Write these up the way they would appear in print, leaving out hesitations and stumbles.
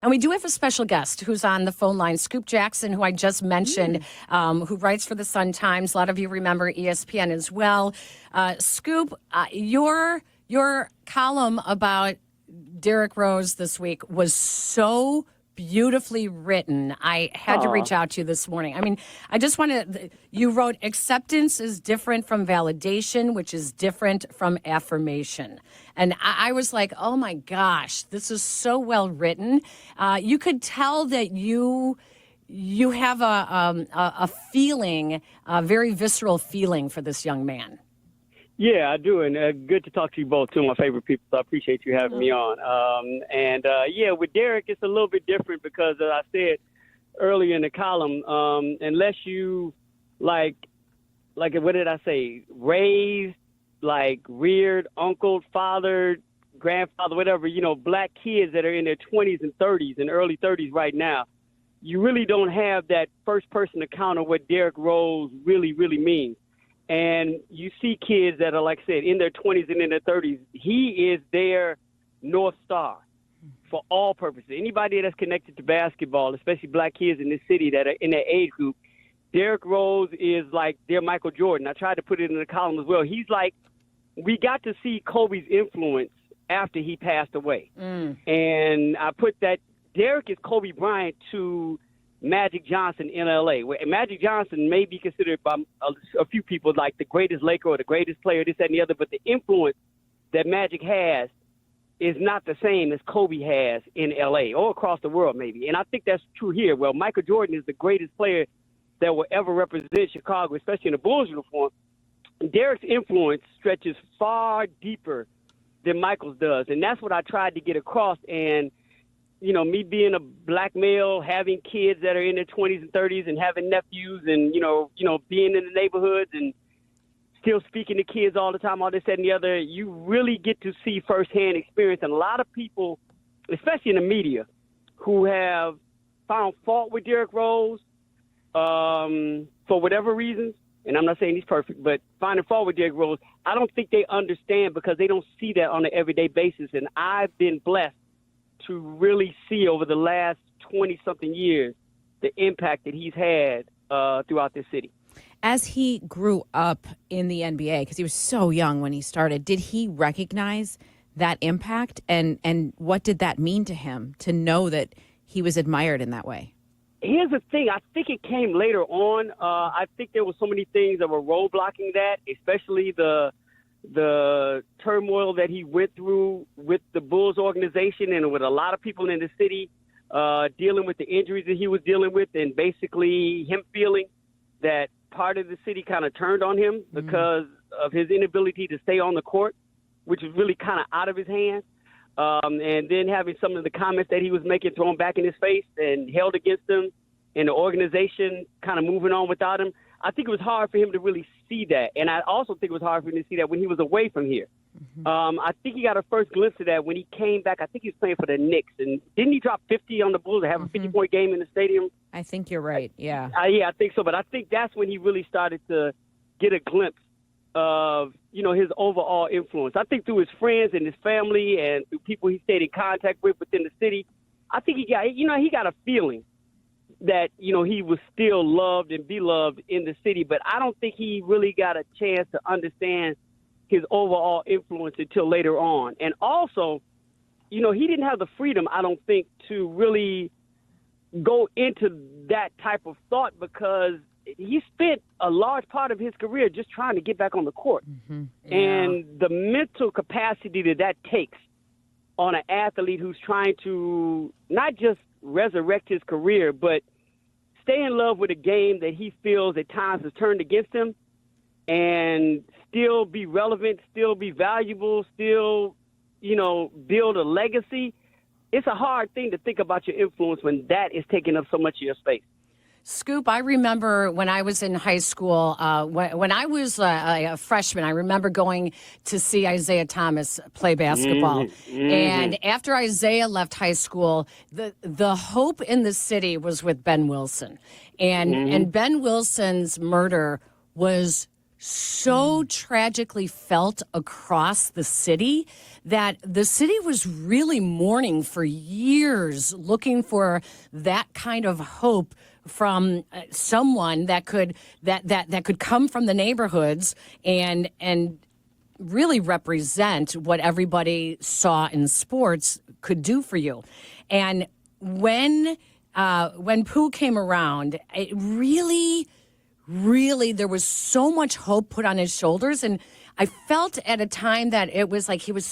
And we do have a special guest who's on the phone line, Scoop Jackson, who I just mentioned, who writes for the Sun-Times. A lot of you remember ESPN as well. Scoop, your column about Derrick Rose this week was so beautifully written. I had to reach out to you this morning. I mean, I just want to, you wrote, acceptance is different from validation, which is different from affirmation. And I was like, oh my gosh, this is so well written. You could tell that you have a feeling, a very visceral feeling for this young man. Yeah, I do, and good to talk to you both, two of my favorite people, so I appreciate you having me on. Yeah, with Derrick, it's a little bit different because, as I said earlier in the column, unless you, like, what did I say, raised, reared, uncle, father, grandfather, whatever, black kids that are in their 20s and 30s and early 30s right now, you really don't have that first-person account of what Derrick Rose really, really means. And you see kids that are, like I said, in their 20s and in their 30s. He is their North Star for all purposes. Anybody that's connected to basketball, especially black kids in this city that are in that age group, Derrick Rose is like their Michael Jordan. I tried to put it in the column as well. He's like, we got to see Kobe's influence after he passed away. And I put that Derrick is Kobe Bryant to Magic Johnson in L.A., where Magic Johnson may be considered by a few people like the greatest Laker or the greatest player, this, that, and the other, but the influence that Magic has is not the same as Kobe has in L.A. or across the world maybe. And I think that's true here. Well, Michael Jordan is the greatest player that will ever represent Chicago, especially in a Bulls uniform. Derrick's influence stretches far deeper than Michael's does, and that's what I tried to get across. And me being a black male, having kids that are in their 20s and 30s and having nephews and, being in the neighborhoods and still speaking to kids all the time, all this, that, and the other, you really get to see firsthand experience. And a lot of people, especially in the media, who have found fault with Derrick Rose for whatever reasons, and I'm not saying he's perfect, but finding fault with Derrick Rose, I don't think they understand because they don't see that on an everyday basis. And I've been blessed to really see over the last 20-something years the impact that he's had throughout this city. As he grew up in the NBA, because he was so young when he started, did he recognize that impact? And what did that mean to him to know that he was admired in that way? Here's the thing. I think it came later on. I think there were so many things that were roadblocking that, especially the turmoil that he went through with the Bulls organization and with a lot of people in the city dealing with the injuries that he was dealing with, and basically him feeling that part of the city kind of turned on him because of his inability to stay on the court, which was really kind of out of his hands. And then having some of the comments that he was making thrown back in his face and held against him, and the organization kind of moving on without him. I think it was hard for him to really see that. And I also think it was hard for him to see that when he was away from here. I think he got a first glimpse of that when he came back. I think he was playing for the Knicks. And didn't he drop 50 on the Bulls and have a 50-point game in the stadium? I think you're right, yeah. Yeah, I think so. But I think that's when he really started to get a glimpse of, his overall influence. I think through his friends and his family and through people he stayed in contact with within the city, I think he got a feeling that, he was still loved and beloved in the city. But I don't think he really got a chance to understand his overall influence until later on. And also, he didn't have the freedom, I don't think, to really go into that type of thought because he spent a large part of his career just trying to get back on the court. Yeah. And the mental capacity that takes on an athlete who's trying to not just resurrect his career, but stay in love with a game that he feels at times has turned against him and still be relevant, still be valuable, still, build a legacy. It's a hard thing to think about your influence when that is taking up so much of your space. Scoop, I remember when I was in high school, when I was a freshman, I remember going to see Isaiah Thomas play basketball. And after Isaiah left high school, the hope in the city was with Ben Wilson. And Ben Wilson's murder was so tragically felt across the city that the city was really mourning for years, looking for that kind of hope from someone that could that could come from the neighborhoods and really represent what everybody saw in sports could do for you. And when Pooh came around, it really there was so much hope put on his shoulders. And I felt at a time that it was like he was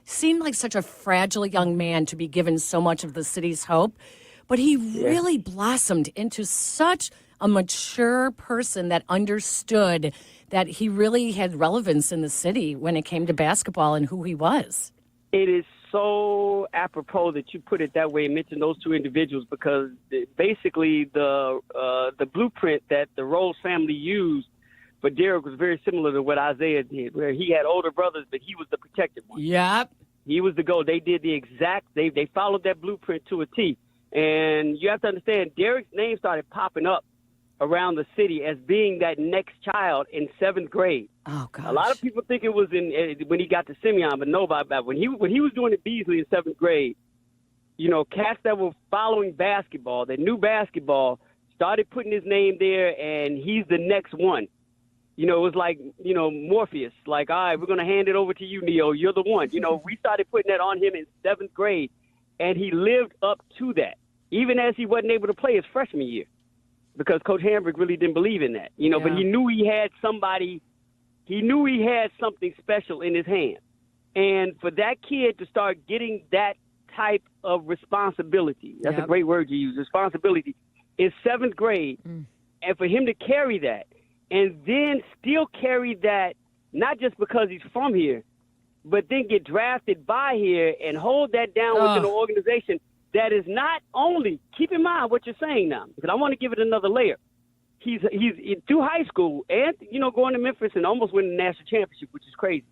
seemed like such a fragile young man to be given so much of the city's hope. But he really blossomed into such a mature person that understood that he really had relevance in the city when it came to basketball and who he was. It is so apropos that you put it that way and mention those two individuals, because basically the blueprint that the Rose family used for Derrick was very similar to what Isaiah did, where he had older brothers, but he was the protected one. Yep. He was the GOAT. They did the exact, they followed that blueprint to a T. And you have to understand, Derrick's name started popping up around the city as being that next child in 7th grade. Oh, gosh. A lot of people think it was when he got to Simeon, but no, when he was doing it Beasley in 7th grade, you know, cats that were following basketball, that knew basketball, started putting his name there, and he's the next one. You know, it was like, you know, Morpheus, like, all right, we're going to hand it over to you, Neo. You're the one. You know, we started putting that on him in 7th grade, and he lived up to that, even as he wasn't able to play his freshman year, because Coach Hambrick really didn't believe in that, you know, but he knew he had somebody, he knew he had something special in his hand. And for that kid to start getting that type of responsibility, that's a great word you use, responsibility, in 7th grade, and for him to carry that, and then still carry that, not just because he's from here, but then get drafted by here and hold that down within an organization that is not only, keep in mind what you're saying now, because I want to give it another layer. He's through high school and, you know, going to Memphis and almost winning the national championship, which is crazy.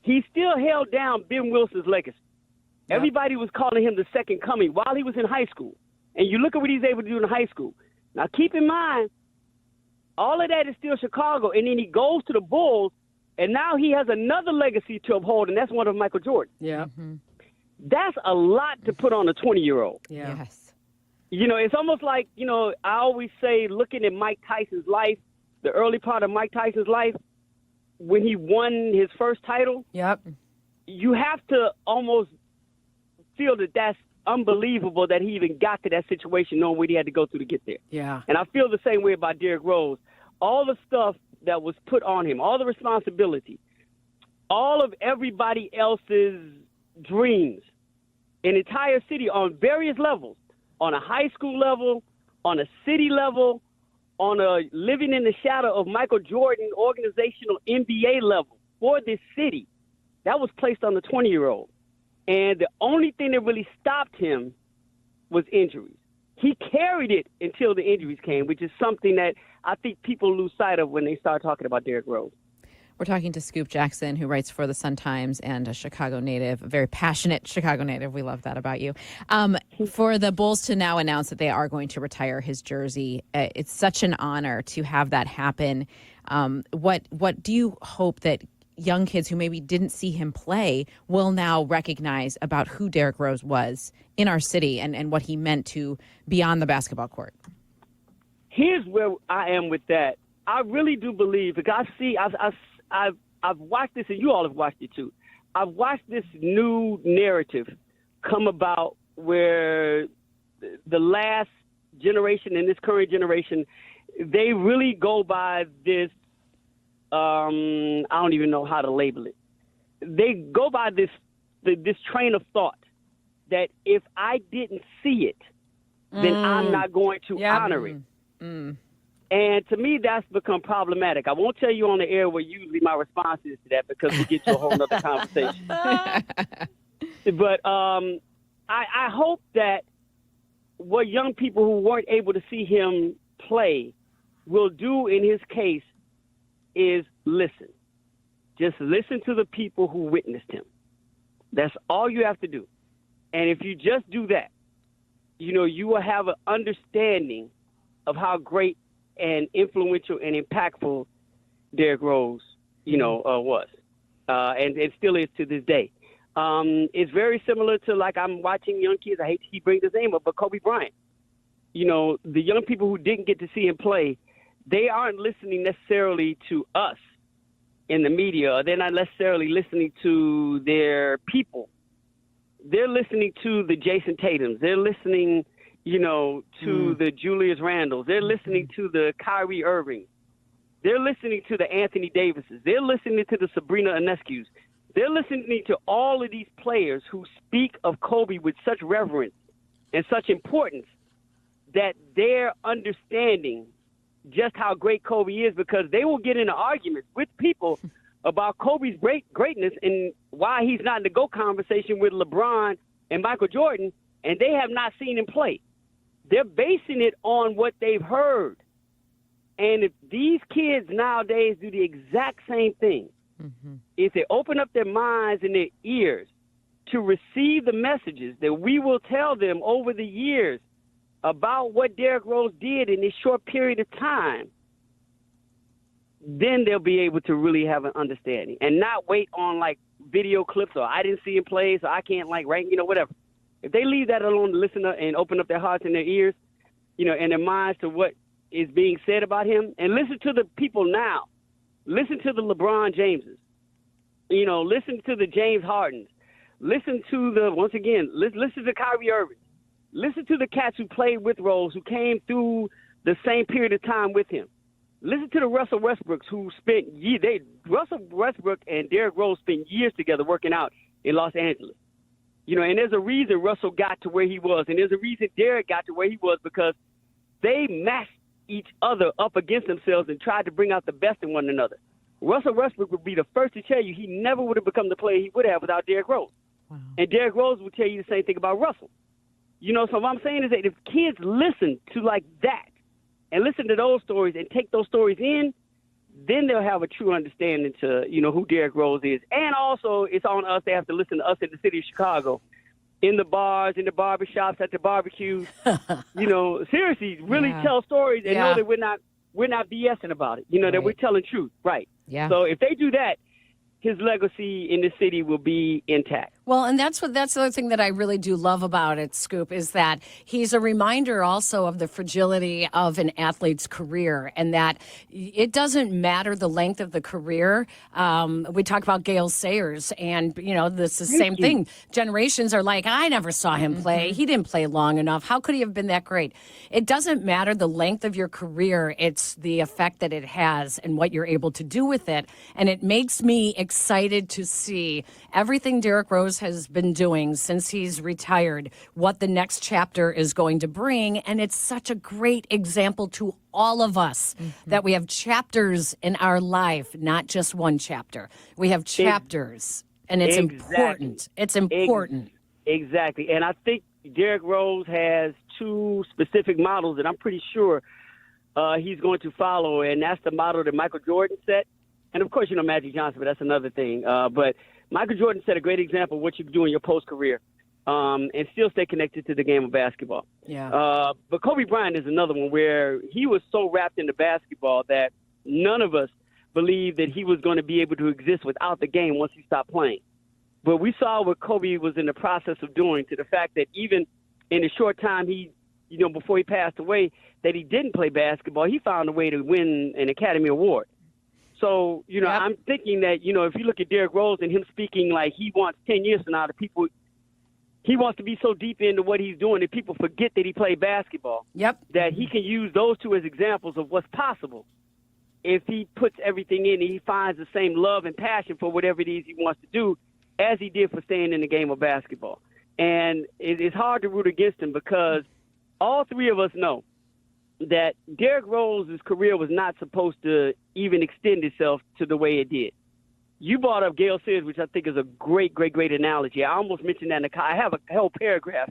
He still held down Ben Wilson's legacy. Yep. Everybody was calling him the second coming while he was in high school. And you look at what he's able to do in high school. Now, keep in mind, all of that is still Chicago. And then he goes to the Bulls, and now he has another legacy to uphold, and that's one of Michael Jordan. Yeah. Mm-hmm. That's a lot to put on a 20-year-old. Yeah. Yes. You know, it's almost like, you know, I always say, looking at Mike Tyson's life, the early part of Mike Tyson's life, when he won his first title, you have to almost feel that that's unbelievable that he even got to that situation knowing what he had to go through to get there. Yeah. And I feel the same way about Derrick Rose. All the stuff that was put on him, all the responsibility, all of everybody else's dreams, an entire city on various levels, on a high school level, on a city level, on a living in the shadow of Michael Jordan organizational NBA level for this city, that was placed on the 20-year-old. And the only thing that really stopped him was injuries. He carried it until the injuries came, which is something that I think people lose sight of when they start talking about Derrick Rose. We're talking to Scoop Jackson, who writes for the Sun-Times and a Chicago native, a very passionate Chicago native. We love that about you. For the Bulls to now announce that they are going to retire his jersey, it's such an honor to have that happen. What do you hope that young kids who maybe didn't see him play will now recognize about who Derrick Rose was in our city and what he meant to beyond the basketball court? Here's where I am with that. I really do believe, because I've watched this, and you all have watched it too. I've watched this new narrative come about where the last generation and this current generation, they really go by this, I don't even know how to label it. They go by this train of thought that if I didn't see it, then I'm not going to honor it. And to me, that's become problematic. I won't tell you on the air what usually my response is to that, because we get to a whole nother conversation. But I hope that what young people who weren't able to see him play will do in his case is listen. Just listen to the people who witnessed him. That's all you have to do. And if you just do that, you know, you will have an understanding of how great and influential and impactful Derrick Rose, was, and still is to this day. It's very similar to, like, I'm watching young kids. I hate to keep bringing his name up, but Kobe Bryant. The young people who didn't get to see him play, they aren't listening necessarily to us in the media. They're not necessarily listening to their people. They're listening to the Jason Tatums. They're listening, to the Julius Randles. They're listening to the Kyrie Irving. They're listening to the Anthony Davises. They're listening to the Sabrina Ionescu's. They're listening to all of these players who speak of Kobe with such reverence and such importance that they're understanding just how great Kobe is, because they will get into arguments with people about Kobe's greatness and why he's not in the GOAT conversation with LeBron and Michael Jordan, and they have not seen him play. They're basing it on what they've heard. And if these kids nowadays do the exact same thing, if they open up their minds and their ears to receive the messages that we will tell them over the years about what Derrick Rose did in this short period of time, then they'll be able to really have an understanding and not wait on, like, video clips or I didn't see him play, so I can't, like, rank, whatever. If they leave that alone to listen to and open up their hearts and their ears, and their minds to what is being said about him, and listen to the people now. Listen to the LeBron Jameses. Listen to the James Hardens. Listen to listen to Kyrie Irving. Listen to the cats who played with Rose, who came through the same period of time with him. Listen to the Russell Westbrooks who spent Russell Westbrook and Derrick Rose spent years together working out in Los Angeles. And there's a reason Russell got to where he was, and there's a reason Derrick got to where he was, because they matched each other up against themselves and tried to bring out the best in one another. Russell Westbrook would be the first to tell you he never would have become the player he would have without Derrick Rose. Wow. And Derrick Rose would tell you the same thing about Russell. So what I'm saying is that if kids listen to like that and listen to those stories and take those stories in, then they'll have a true understanding to, who Derrick Rose is. And also, it's on us. They have to listen to us in the city of Chicago, in the bars, in the barbershops, at the barbecues. Seriously, really tell stories and know that we're not BSing about it. That we're telling truth. Right. Yeah. So if they do that, his legacy in the city will be intact. Well, and that's the other thing that I really do love about it, Scoop, is that he's a reminder also of the fragility of an athlete's career, and that it doesn't matter the length of the career. We talk about Gale Sayers, and, this is the same thing. Generations are like, I never saw him play. He didn't play long enough. How could he have been that great? It doesn't matter the length of your career. It's the effect that it has and what you're able to do with it. And it makes me excited to see everything Derrick Rose has been doing since he's retired, what the next chapter is going to bring. And it's such a great example to all of us that we have chapters in our life, not just one chapter. We have chapters, and it's important. It's important. Exactly. And I think Derrick Rose has two specific models that I'm pretty sure he's going to follow, and that's the model that Michael Jordan set. And, of course, Magic Johnson, but that's another thing. But Michael Jordan set a great example of what you can do in your post-career and still stay connected to the game of basketball. Yeah. But Kobe Bryant is another one where he was so wrapped into basketball that none of us believed that he was going to be able to exist without the game once he stopped playing. But we saw what Kobe was in the process of doing, to the fact that even in the short time before he passed away, that he didn't play basketball, he found a way to win an Academy Award. So, I'm thinking that, if you look at Derrick Rose and him speaking like he wants 10 years from now, he wants to be so deep into what he's doing that people forget that he played basketball. Yep. That he can use those two as examples of what's possible if he puts everything in and he finds the same love and passion for whatever it is he wants to do as he did for staying in the game of basketball. And it's hard to root against him, because all three of us know that Derrick Rose's career was not supposed to even extend itself to the way it did. You brought up Gale Sayers, which I think is a great, great, great analogy. I almost mentioned that in the I have a whole paragraph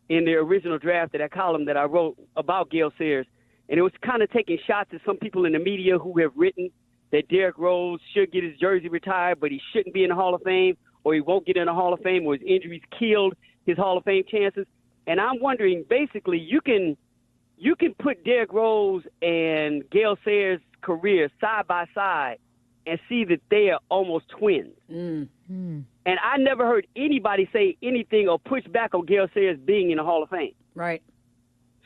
in the original draft of that column that I wrote about Gale Sayers, and it was kind of taking shots at some people in the media who have written that Derrick Rose should get his jersey retired, but he shouldn't be in the Hall of Fame, or he won't get in the Hall of Fame, or his injuries killed his Hall of Fame chances. And I'm wondering, basically, you can put Derrick Rose and Gale Sayers' career side by side and see that they are almost twins. And I never heard anybody say anything or push back on Gale Sayers being in the Hall of Fame. Right.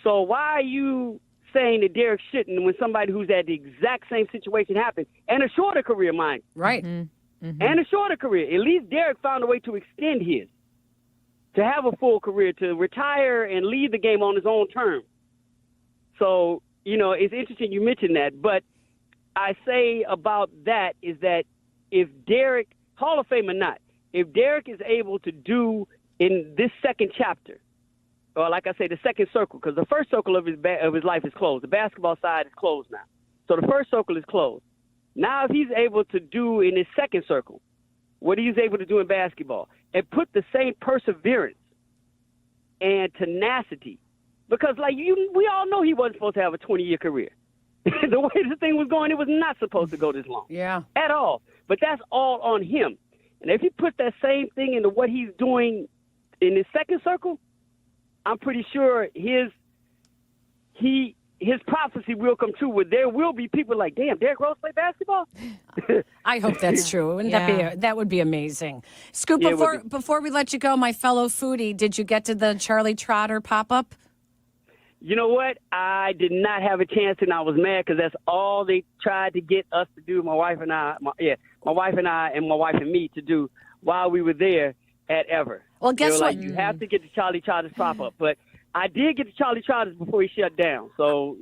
So why are you saying that Derrick shouldn't when somebody who's at the exact same situation happened, and a shorter career, mind, Right. and a shorter career? At least Derrick found a way to extend his, to have a full career, to retire and leave the game on his own terms. So, it's interesting you mentioned that. But I say about that is that if Derrick, Hall of Fame or not, if Derrick is able to do in this second chapter, or like I say, the second circle, because the first circle of his life is closed. The basketball side is closed now. So the first circle is closed. Now if he's able to do in his second circle what he's able to do in basketball and put the same perseverance and tenacity, because we all know he wasn't supposed to have a 20-year career. The way this thing was going, it was not supposed to go this long. Yeah. At all. But that's all on him. And if he put that same thing into what he's doing in his second circle, I'm pretty sure his prophecy will come true, where there will be people like, damn, Derrick Rose play basketball? I hope that's true. Wouldn't that would be amazing. Scoop, Yeah, before we let you go, my fellow foodie, did you get to the Charlie Trotter pop-up? You know what? I did not have a chance, and I was mad because that's all they tried to get us to do, my wife and I and me to do while we were there at Ever. Well, guess what? You have to get the Charlie Trotters pop-up. But I did get the Charlie Trotters before he shut down, so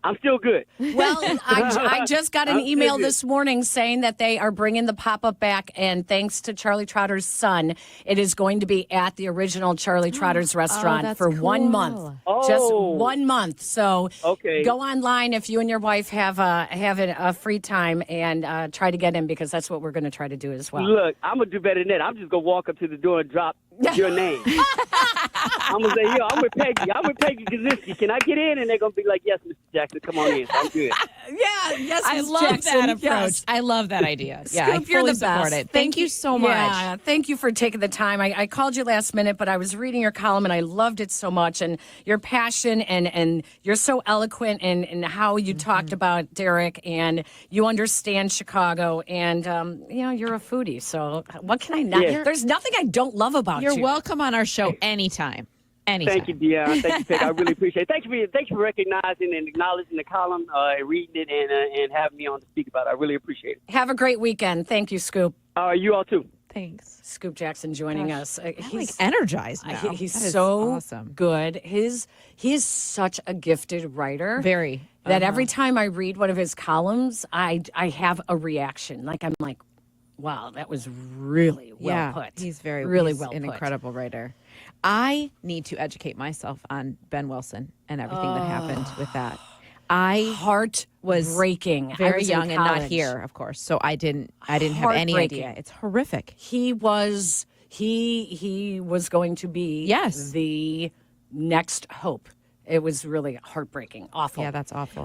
I'm still good. Well, I just got an email this morning saying that they are bringing the pop-up back, and thanks to Charlie Trotter's son, it is going to be at the original Charlie Trotter's restaurant for 1 month. Just 1 month. So go online if you and your wife have a free time and try to get in, because that's what we're going to try to do as well. Look, I'm going to do better than that. I'm just going to walk up to the door and drop your name. I'm going to say, I'm with Peggy. I'm with Peggy Kaczynski. Can I get in? And they're going to be like, yes, Mr. Jackson, come on in. I'm good. Yes, I Ms. love Jackson. that approach. Yes. I love that idea. Yeah, Scoop, I you're fully the support best. it. Thank you so much. Yeah, thank you for taking the time. I called you last minute, but I was reading your column and I loved it so much. And your passion and you're so eloquent in how you talked about Derrick, and you understand Chicago, and you're a foodie. So what can I not? Yeah. There's nothing I don't love about you. You're welcome on our show anytime. Anytime. Thank you, Dionne. Thank you, Peg. I really appreciate it. Thank you for recognizing and acknowledging the column, reading it, and having me on to speak about it. I really appreciate it. Have a great weekend. Thank you, Scoop. You all too. Thanks. Scoop Jackson joining us. He's energized now. He's That is so awesome. good. He's such a gifted writer. Very. That every time I read one of his columns, I have a reaction. I'm like, wow, that was really well put. He's really well an put. Incredible writer. I need to educate myself on Ben Wilson and everything that happened with that. Heart was breaking. Very young and not here, of course. So I didn't have any idea. It's horrific. He was going to be the next hope. It was really heartbreaking, awful. Yeah, that's awful.